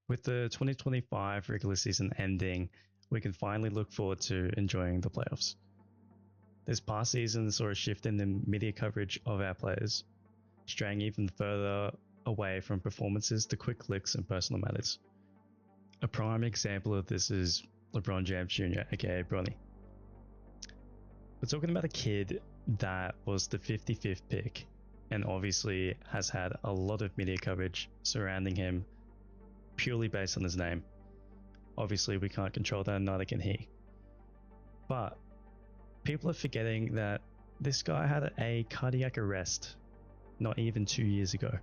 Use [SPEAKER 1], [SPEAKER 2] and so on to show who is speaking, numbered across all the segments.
[SPEAKER 1] With the 2025 regular season ending, we can finally look forward to enjoying the playoffs. This past season saw a shift in the media coverage of our players, straying even further away from performances to quick licks and personal matters. A prime example of this is LeBron James Jr., aka Bronny. We're talking about a kid that was the 55th pick and obviously has had a lot of media coverage surrounding him purely based on his name. Obviously, we can't control that, neither can he. But people are forgetting that this guy had a cardiac arrest not even 2 years ago.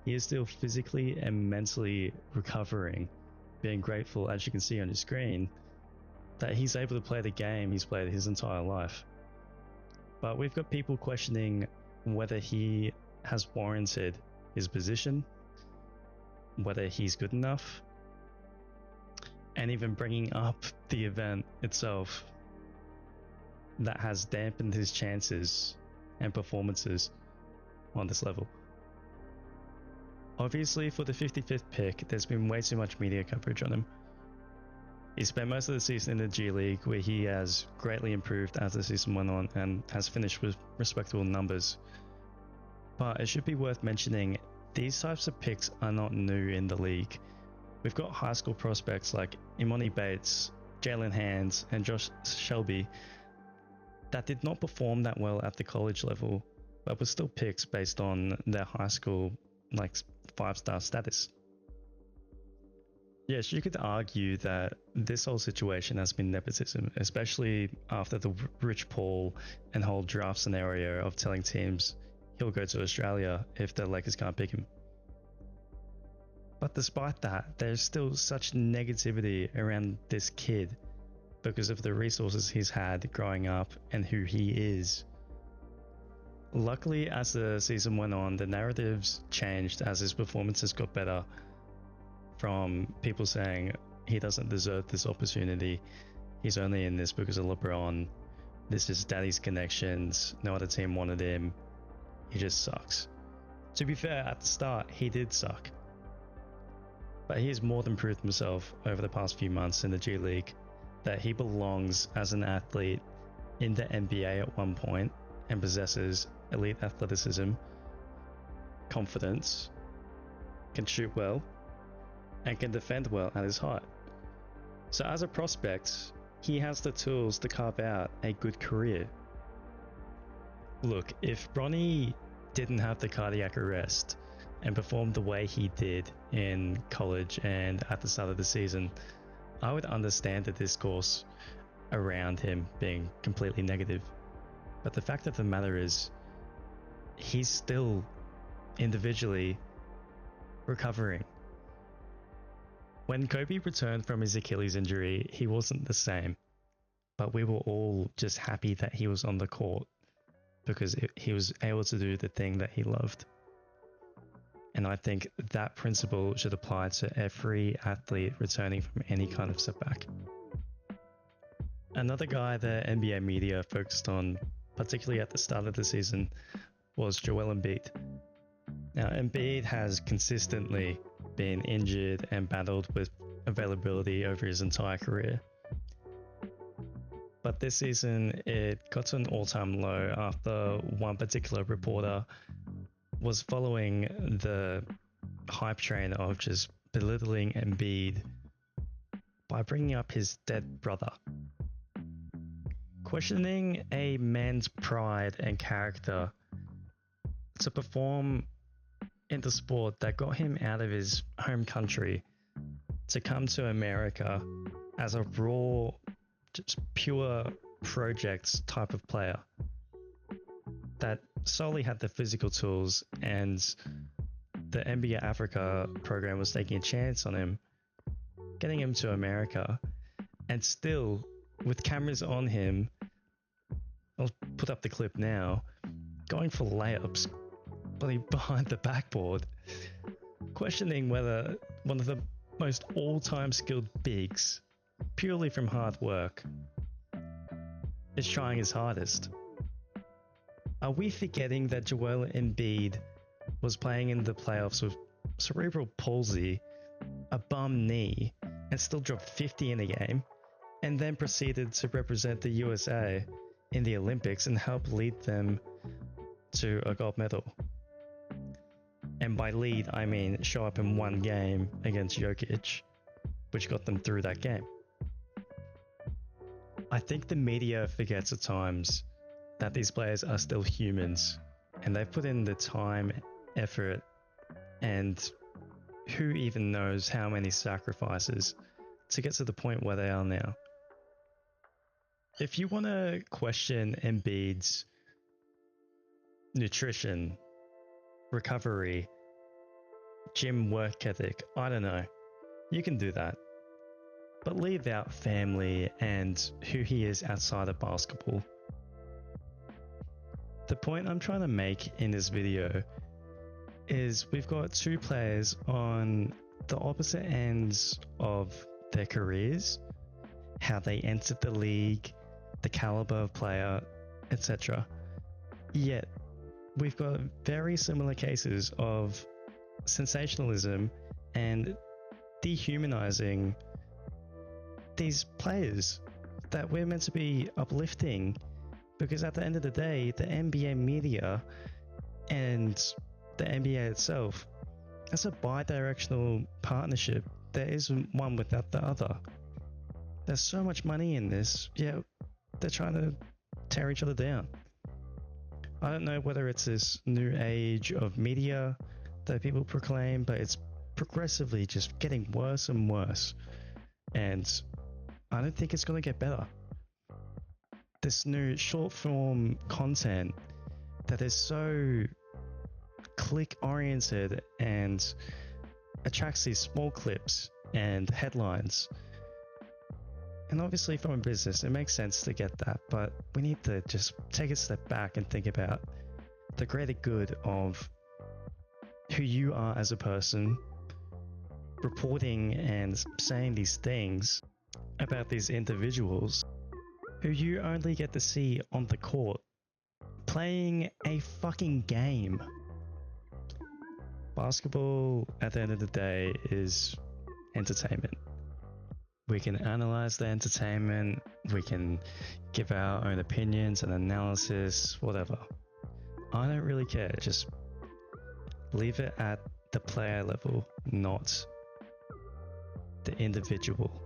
[SPEAKER 1] He is still physically and mentally recovering, being grateful, as you can see on your screen, that he's able to play the game he's played his entire life. But we've got people questioning whether he has warranted his position, whether he's good enough, and even bringing up the event itself that has dampened his chances and performances on this level. Obviously, for the 55th pick, there's been way too much media coverage on him. He spent most of the season in the G League, where he has greatly improved as the season went on and has finished with respectable numbers. But it should be worth mentioning, these types of picks are not new in the league. We've got high school prospects like Imani Bates, Jalen Hands, and Josh Shelby that did not perform that well at the college level, but were still picks based on their high school like 5-star status. Yes, you could argue that this whole situation has been nepotism, especially after the Rich Paul and whole draft scenario of telling teams he'll go to Australia if the Lakers can't pick him. But despite that, there's still such negativity around this kid because of the resources he's had growing up and who he is. Luckily, as the season went on, the narratives changed as his performances got better, from people saying he doesn't deserve this opportunity, he's only in this because of LeBron, this is daddy's connections, no other team wanted him, he just sucks. To be fair, at the start, he did suck. But he has more than proved himself over the past few months in the G League that he belongs as an athlete in the NBA at one point and possesses elite athleticism, confidence, can shoot well, and can defend well at his height. So as a prospect, he has the tools to carve out a good career. Look, if Bronny didn't have the cardiac arrest and performed the way he did in college and at the start of the season, I would understand the discourse around him being completely negative. But the fact of the matter is, he's still individually recovering. When Kobe returned from his Achilles injury, he wasn't the same, but we were all just happy that he was on the court because he was able to do the thing that he loved. And I think that principle should apply to every athlete returning from any kind of setback. Another guy the NBA media focused on, particularly at the start of the season, was Joel Embiid. Now, Embiid has consistently been injured and battled with availability over his entire career. But this season, it got to an all-time low after one particular reporter was following the hype train of just belittling Embiid by bringing up his dead brother. Questioning a man's pride and character to perform in the sport that got him out of his home country to come to America as a raw, just pure projects type of player that solely had the physical tools, and the NBA Africa program was taking a chance on him, getting him to America, and still with cameras on him, I'll put up the clip now, going for layups behind the backboard, questioning whether one of the most all-time skilled bigs, purely from hard work, is trying his hardest. Are we forgetting that Joel Embiid was playing in the playoffs with cerebral palsy a bum knee and still dropped 50 in a game, and then proceeded to represent the USA in the Olympics and help lead them to a gold medal. And by lead, I mean show up in one game against Jokic, which got them through that game. I think the media forgets at times that these players are still humans, and they've put in the time, effort, and who even knows how many sacrifices to get to the point where they are now. If you want to question Embiid's nutrition, recovery, gym work ethic, I don't know, you can do that. But leave out family and who he is outside of basketball. The point I'm trying to make in this video is we've got two players on the opposite ends of their careers, how they entered the league, the caliber of player, etc. Yet, we've got very similar cases of sensationalism and dehumanizing these players that we're meant to be uplifting, because at the end of the day, the NBA media and the NBA itself, it's a bi-directional partnership. There isn't one without the other. There's so much money in this, yet they're trying to tear each other down. I don't know whether it's this new age of media that people proclaim, but it's progressively just getting worse and worse. And I don't think it's going to get better. This new short form content that is so click oriented and attracts these small clips and headlines. And obviously from a business, it makes sense to get that, but we need to just take a step back and think about the greater good of who you are as a person, reporting and saying these things about these individuals who you only get to see on the court playing a fucking game. Basketball, at the end of the day, is entertainment. We can analyze the entertainment, we can give our own opinions and analysis, whatever. I don't really care, just leave it at the player level, not the individual.